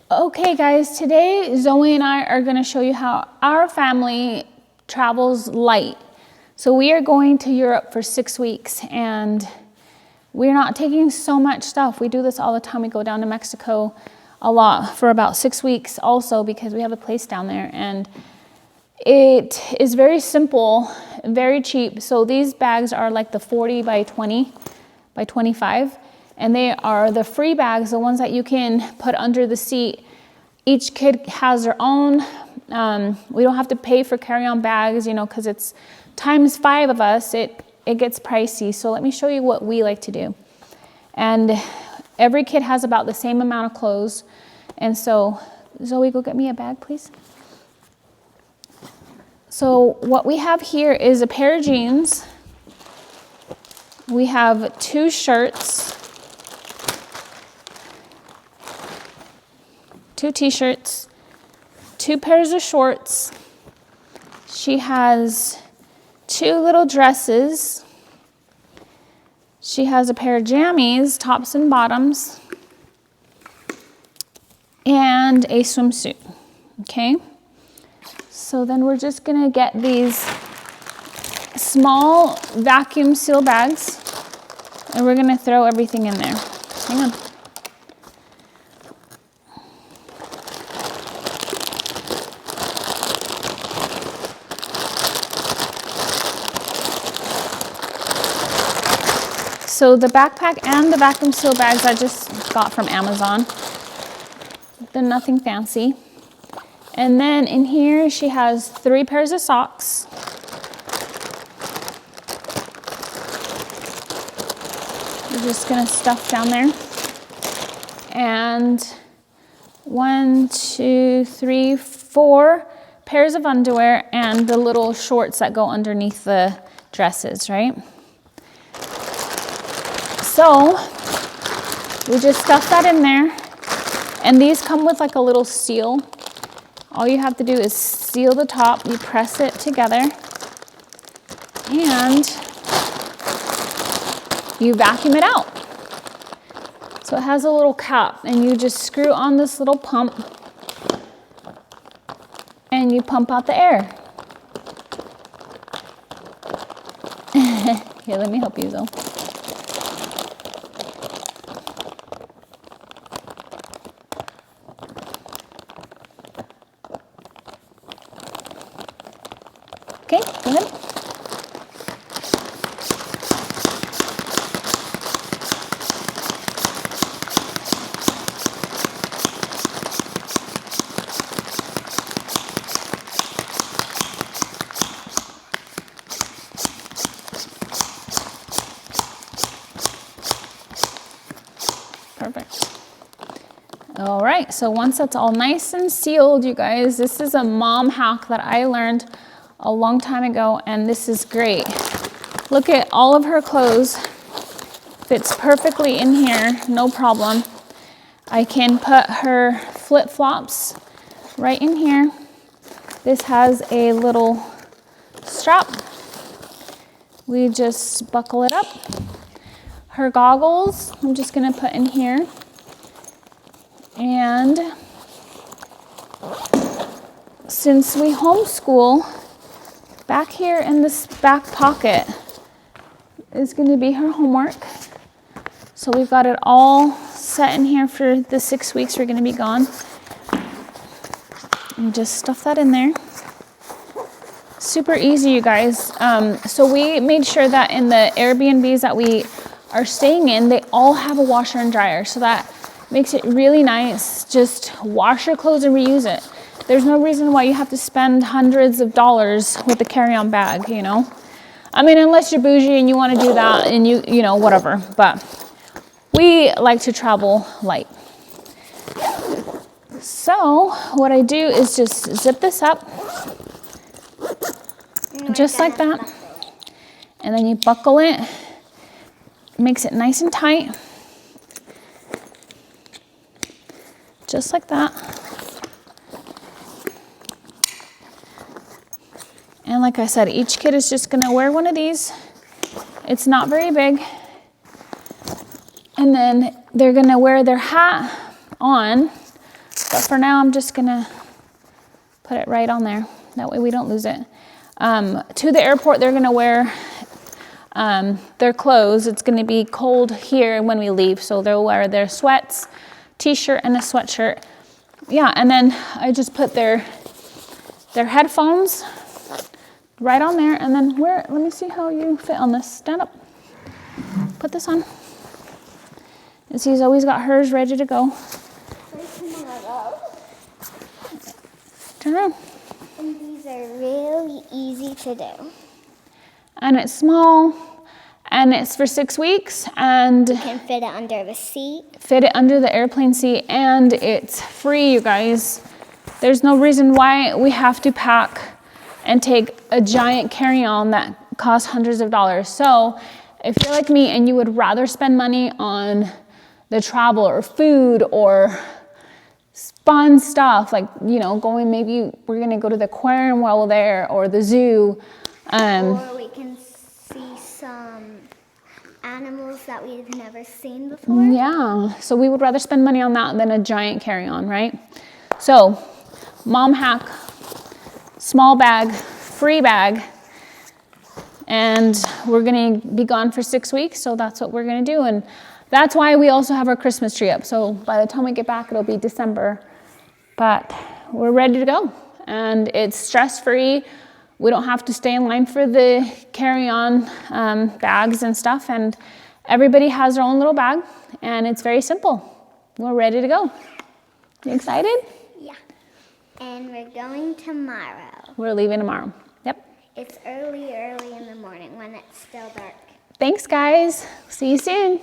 Okay guys, today Zoe and I are gonna show you how our family travels light. So we are going to Europe for 6 weeks and we're not taking so much stuff. We do this all the time. We go down to Mexico a lot for about 6 weeks also because we have a place down there, and it is very simple, very cheap. So these bags are like the 40 by 20 by 25. And they are the free bags, the ones that you can put under the seat. Each kid has their own. We don't have to pay for carry-on bags, you know, because it's times 5 of us, it gets pricey. So let me show you what we like to do. And every kid has about the same amount of clothes. And so, Zoe, go get me a bag, please. So what we have here is a pair of jeans. We have 2 shirts. 2 t-shirts, 2 pairs of shorts. She has 2 little dresses. She has a pair of jammies, tops and bottoms, and a swimsuit, okay? So then we're just gonna get these small vacuum seal bags and we're gonna throw everything in there. Hang on. So the backpack and the vacuum seal bags I just got from Amazon. They're nothing fancy. And then in here she has 3 pairs of socks. We're just gonna stuff down there. And 1, 2, 3, 4 pairs of underwear and the little shorts that go underneath the dresses, right? So we just stuff that in there, and these come with like a little seal. All you have to do is seal the top, you press it together, and you vacuum it out. So it has a little cap, and you just screw on this little pump, and you pump out the air. Here, let me help you though. Okay, go ahead. Perfect. All right, so once that's all nice and sealed, you guys, this is a mom hack that I learned a long time ago, and this is great. Look at all of her clothes. Fits perfectly in here, no problem. I can put her flip-flops right in here. This has a little strap. We just buckle it up. Her goggles, I'm just gonna put in here. And since we homeschool, back here in this back pocket is going to be her homework. So we've got it all set in here for the 6 weeks we're going to be gone. And just stuff that in there. Super easy, you guys. So we made sure that in the Airbnbs that we are staying in, they all have a washer and dryer. So that makes it really nice. Just wash your clothes and reuse it. There's no reason why you have to spend hundreds of dollars with a carry-on bag, you know? I mean, unless you're bougie and you want to do that and you know, whatever. But we like to travel light. So what I do is just zip this up, just like that. And then you buckle it. Makes it nice and tight. Just like that. And like I said, each kid is just gonna wear one of these. It's not very big. And then they're gonna wear their hat on But for now, I'm just gonna put it right on there. That way we don't lose it. To the airport, they're gonna wear their clothes. It's gonna be cold here when we leave, so they'll wear their sweats, t-shirt, and a sweatshirt. Yeah, and then I just put their headphones right on there, and then let me see how you fit on this. Stand up. Put this on. And she's always got hers ready to go. Turn around. And these are really easy to do. And it's small, and it's for 6 weeks, and You can fit it under the seat. fit it under the airplane seat, and it's free, you guys. There's no reason why we have to pack and take a giant carry-on that costs hundreds of dollars. So if you're like me and you would rather spend money on the travel or food or fun stuff, like, you know, maybe we're gonna go to the aquarium while we're there, or the zoo. Or we can see some animals that we've never seen before. Yeah, so we would rather spend money on that than a giant carry-on, right? So, mom hack, small bag, free bag, and we're gonna be gone for 6 weeks, so that's what we're gonna do. And that's why we also have our Christmas tree up. So by the time we get back, it'll be December, but we're ready to go. And it's stress-free. We don't have to stay in line for the carry-on bags and stuff, and everybody has their own little bag, and it's very simple. We're ready to go. You excited? Yeah. And we're going tomorrow. We're leaving tomorrow. Yep. It's early in the morning when it's still dark. Thanks, guys. See you soon.